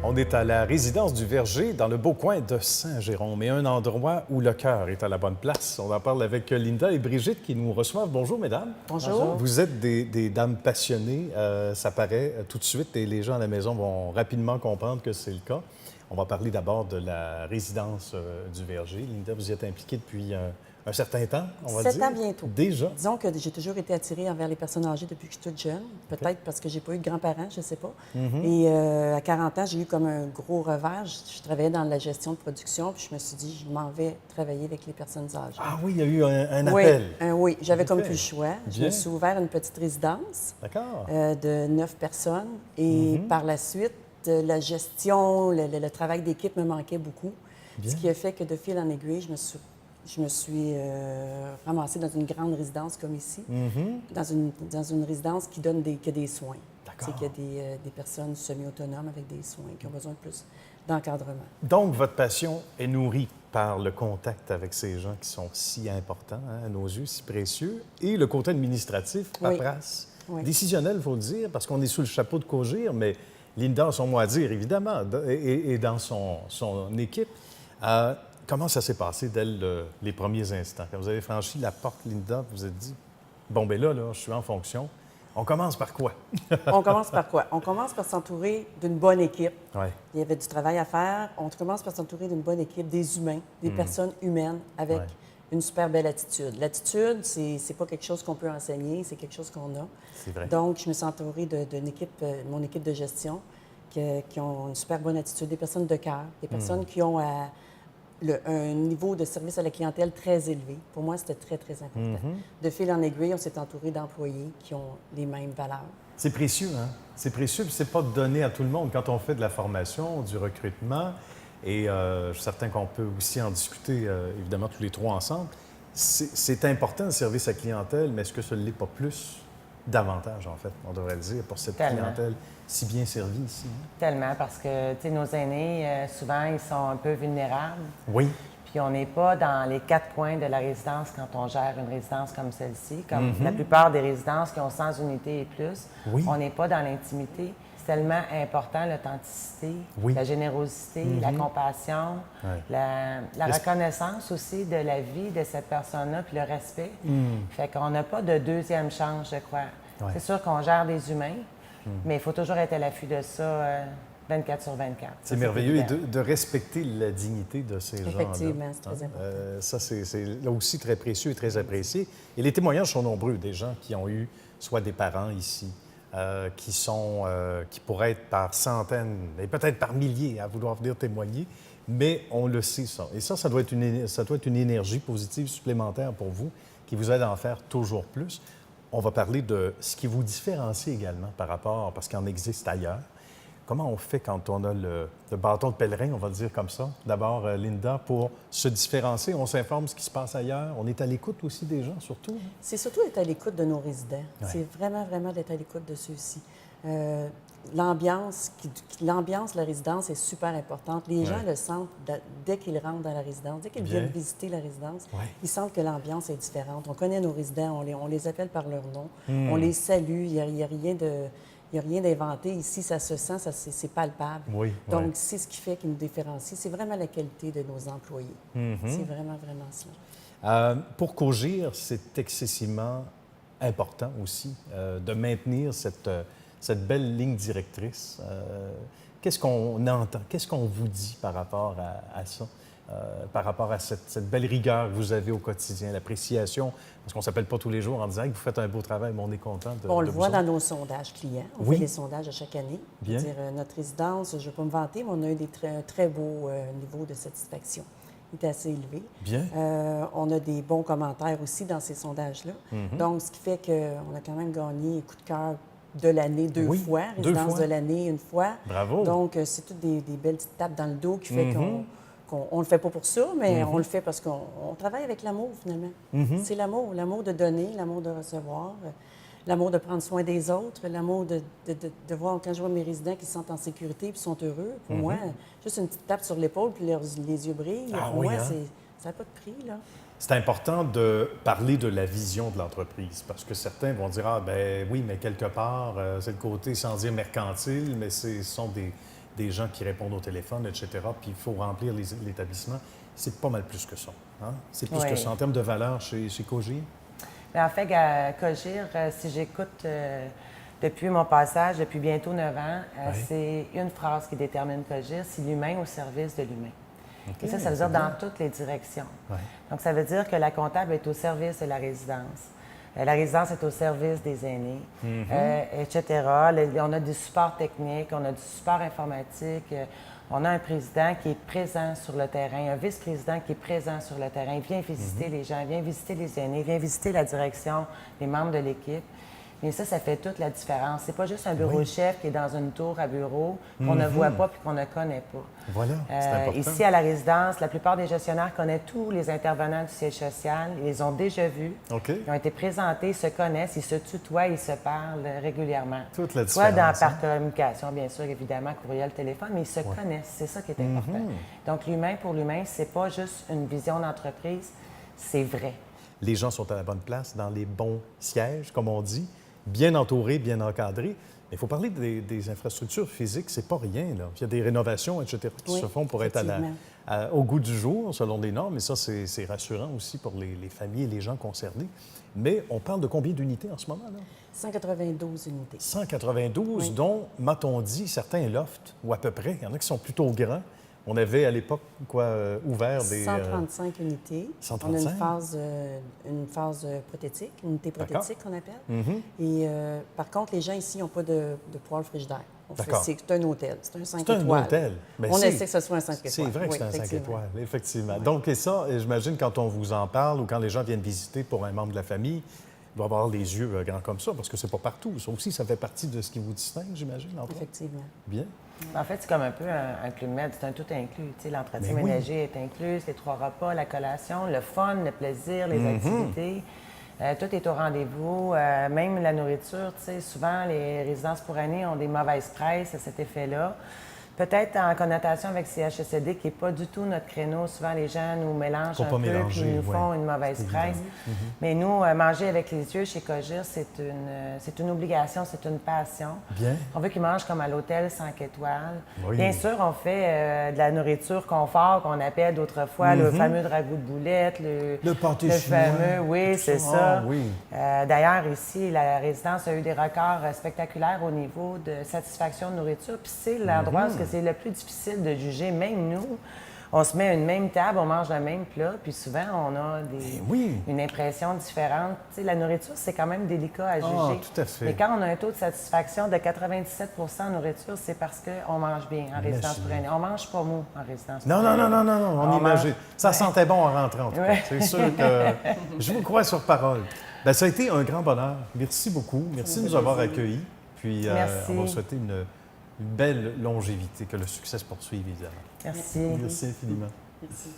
On est à la résidence du Verger, dans le beau coin de Saint-Jérôme, et un endroit où le cœur est à la bonne place. On en parle avec Linda et Brigitte qui nous reçoivent. Bonjour, mesdames. Bonjour. Vous êtes des dames passionnées, ça paraît tout de suite, et les gens à la maison vont rapidement comprendre que c'est le cas. On va parler d'abord de la résidence du Verger. Linda, vous y êtes impliquée depuis un certain temps, on va dire. 7 ans bientôt. Déjà? Disons que j'ai toujours été attirée envers les personnes âgées depuis que je suis toute jeune. Peut-être parce que j'ai pas eu de grands-parents, je ne sais pas. Et à 40 ans, j'ai eu comme un gros revers. Je travaillais dans la gestion de production, puis je me suis dit, je m'en vais travailler avec les personnes âgées. Ah oui, il y a eu un appel. Oui, j'avais comme Parfait. plus le choix. Je Bien. me suis ouvert une petite résidence D'accord. de 9 personnes. Et par la suite, la gestion, le travail d'équipe me manquait beaucoup. Bien. Ce qui a fait que de fil en aiguille, je me suis ramassée dans une grande résidence comme ici, dans une résidence qui donne qui a des soins. D'accord. C'est qu'il y a des personnes semi-autonomes avec des soins qui ont besoin de plus d'encadrement. Donc, votre passion est nourrie par le contact avec ces gens qui sont si importants, à nos yeux, si précieux, et le côté administratif, Oui. paperasse, Oui. décisionnel, il faut le dire, parce qu'on est sous le chapeau de Cogir, mais Linda a son mot à dire, évidemment, et dans son équipe. Comment ça s'est passé dès les premiers instants? Quand vous avez franchi la porte, Linda, vous vous êtes dit, bon, ben là, je suis en fonction. On commence par quoi? On commence par quoi? On commence par s'entourer d'une bonne équipe. Ouais. Il y avait du travail à faire. On commence par s'entourer d'une bonne équipe, des humains, des personnes humaines avec Ouais. une super belle attitude. L'attitude, c'est pas quelque chose qu'on peut enseigner, c'est quelque chose qu'on a. C'est vrai. Donc, je me suis entourée d'une équipe, mon équipe de gestion, qui ont une super bonne attitude, des personnes de cœur, des personnes qui ont un niveau de service à la clientèle très élevé. Pour moi, c'était très, très important. De fil en aiguille, on s'est entouré d'employés qui ont les mêmes valeurs. C'est précieux, hein? C'est précieux, puis c'est pas donné à tout le monde. Quand on fait de la formation, du recrutement, et je suis certain qu'on peut aussi en discuter, évidemment, tous les trois ensemble, c'est important le service à clientèle, mais est-ce que ce ne l'est pas plus? Davantage, en fait, on devrait le dire, pour cette Tellement. clientèle si bien servie ici. Hein? Tellement, parce que, tu sais, nos aînés, souvent, ils sont un peu vulnérables. Oui. Puis on n'est pas dans les quatre coins de la résidence quand on gère une résidence comme celle-ci. Comme la plupart des résidences qui ont 100 unités et plus, Oui. on n'est pas dans l'intimité. C'est tellement important, l'authenticité, Oui. la générosité, la compassion, Ouais. la reconnaissance aussi de la vie de cette personne-là, puis le respect. Fait qu'on n'a pas de deuxième chance, je crois. Ouais. C'est sûr qu'on gère des humains, mais il faut toujours être à l'affût de ça 24 sur 24. C'est Ça, merveilleux, et évident. de respecter la dignité de ces gens-là. Effectivement, c'est très important. Ça, c'est là aussi très précieux et très apprécié. Et les témoignages sont nombreux, des gens qui ont eu soit des parents ici, qui pourraient être par centaines et peut-être par milliers à vouloir venir témoigner, mais on le sait, ça. Et ça doit être une énergie positive supplémentaire pour vous qui vous aide à en faire toujours plus. On va parler de ce qui vous différencie également par rapport, parce qu'il en existe ailleurs. Comment on fait quand on a le bâton de pèlerin, on va le dire comme ça? D'abord, Linda, pour se différencier, on s'informe de ce qui se passe ailleurs. On est à l'écoute aussi des gens, surtout. Hein? C'est surtout d'être à l'écoute de nos résidents. Ouais. C'est vraiment, vraiment d'être à l'écoute de ceux-ci. L'ambiance de la résidence est super importante. Les gens Ouais. le sentent dès qu'ils rentrent dans la résidence, dès qu'ils Bien. viennent visiter la résidence. Ouais. Ils sentent que l'ambiance est différente. On connaît nos résidents, on les appelle par leur nom, on les salue. Il n'y a rien d'inventé ici, ça se sent, c'est palpable. Oui, Donc, ouais. c'est ce qui fait qu'il nous différencie. C'est vraiment la qualité de nos employés. C'est vraiment, vraiment cela. Pour Cogir, c'est excessivement important aussi de maintenir cette belle ligne directrice. Qu'est-ce qu'on entend? Qu'est-ce qu'on vous dit par rapport à ça? Par rapport à cette belle rigueur que vous avez au quotidien, l'appréciation, parce qu'on ne s'appelle pas tous les jours en disant que vous faites un beau travail, mais on est content de On le vous voit autres. dans nos sondages clients. On Oui. fait des sondages à chaque année. Bien. Je veux dire, notre résidence, je ne vais pas me vanter, mais on a eu un très beau niveau de satisfaction. Il est assez élevé. Bien. On a des bons commentaires aussi dans ces sondages-là. Donc, ce qui fait qu'on a quand même gagné coup de cœur de l'année deux Oui, fois, deux résidence fois. de l'année une fois. Bravo. Donc, c'est toutes des belles petites tapes dans le dos qui fait qu'on ne le fait pas pour ça, mais on le fait parce qu'on travaille avec l'amour, finalement. C'est l'amour de donner, l'amour de recevoir, l'amour de prendre soin des autres, l'amour de voir, quand je vois mes résidents qui se sentent en sécurité et sont heureux, pour moi, juste une petite tape sur l'épaule puis les yeux brillent, Ah pour oui, moi, hein? ça n'a pas de prix, là. C'est important de parler de la vision de l'entreprise, parce que certains vont dire « Ah, ben oui, mais quelque part, c'est le côté, sans dire mercantile, mais ce sont des gens qui répondent au téléphone, etc., puis il faut remplir l'établissement. C'est pas mal plus que ça. Hein? C'est plus que ça. En termes de valeur chez Cogir? Bien, en fait, à Cogir, si j'écoute depuis mon passage, depuis bientôt 9 ans, c'est une phrase qui détermine Cogir, c'est l'humain au service de l'humain. Okay, et ça veut dire dans toutes les directions. Ouais. Donc, ça veut dire que la comptable est au service de la résidence. La résidence est au service des aînés, etc. On a du support technique, on a du support informatique. On a un président qui est présent sur le terrain, un vice-président qui est présent sur le terrain. Il vient visiter les gens, il vient visiter les aînés, il vient visiter la direction, les membres de l'équipe. Mais ça fait toute la différence. C'est pas juste un bureau-chef qui est dans une tour à bureau qu'on ne voit pas puis qu'on ne connaît pas. Voilà, c'est important. Ici, à la résidence, la plupart des gestionnaires connaissent tous les intervenants du siège social. Ils les ont déjà vus. Okay. Ils ont été présentés, ils se connaissent, ils se tutoient, ils se parlent régulièrement. Toute la différence. Soit par communication, bien sûr, évidemment, courriel, téléphone, mais ils se connaissent. C'est ça qui est important. Donc, l'humain pour l'humain, c'est pas juste une vision d'entreprise, c'est vrai. Les gens sont à la bonne place, dans les bons sièges, comme on dit. Bien entouré, bien encadré. Mais il faut parler des infrastructures physiques, c'est pas rien. Là. Il y a des rénovations, etc., qui se font pour être au goût du jour, selon les normes. Et ça, c'est rassurant aussi pour les familles et les gens concernés. Mais on parle de combien d'unités en ce moment? Là? 192 unités. 192, dont, m'a-t-on dit, certains lofts, ou à peu près. Il y en a qui sont plutôt grands. On avait à l'époque ouvert des... 135 unités. 135? On a une phase prothétique, une unité prothétique qu'on appelle. Et par contre, les gens ici n'ont pas de poêle frigidaire. C'est un hôtel, c'est un 5 étoiles. C'est un hôtel. Mais on essaie que ce soit un 5 étoiles. C'est vrai que c'est un 5 étoiles, effectivement. Donc, et ça, j'imagine, quand on vous en parle ou quand les gens viennent visiter pour un membre de la famille, il doit avoir les yeux grands comme ça, parce que c'est pas partout. Ça aussi, ça fait partie de ce qui vous distingue, j'imagine, l'endroit. Effectivement. Bien. En fait, c'est comme un peu un Club Med, c'est un tout inclus. L'entretien ménager est inclus, les 3 repas, la collation, le fun, le plaisir, les activités. Tout est au rendez-vous. Même la nourriture, souvent, les résidences pour aînés ont des mauvaises presses à cet effet-là. Peut-être en connotation avec CHSLD, qui n'est pas du tout notre créneau. Souvent, les gens nous mélangent un peu puis nous font une mauvaise presse. Mais nous, manger avec les yeux chez Cogir, c'est une obligation, c'est une passion. Bien. On veut qu'ils mangent comme à l'hôtel 5 étoiles. Oui. Bien sûr, on fait de la nourriture confort qu'on appelle d'autrefois le fameux ragoût de boulette, le pâté chinois. Oui, c'est ça. Oui. D'ailleurs, ici, la résidence a eu des records spectaculaires au niveau de satisfaction de nourriture. Puis c'est l'endroit où c'est le plus difficile de juger. Même nous, on se met à une même table, on mange le même plat, puis souvent, on a une impression différente. Tu sais, la nourriture, c'est quand même délicat à juger. Tout à fait. Mais quand on a un taux de satisfaction de 97 en nourriture, c'est parce qu'on mange bien en résidence pour aînés. On mange pas mou en résidence pour aînés. Non, on imagine. Ça sentait bon en rentrant, en tout cas. C'est sûr que je vous crois sur parole. Bien, ça a été un grand bonheur. Merci beaucoup. Merci de nous avoir accueillis. Puis, on va vous souhaiter une belle longévité, que le succès se poursuive, évidemment. Merci. Merci infiniment. Merci.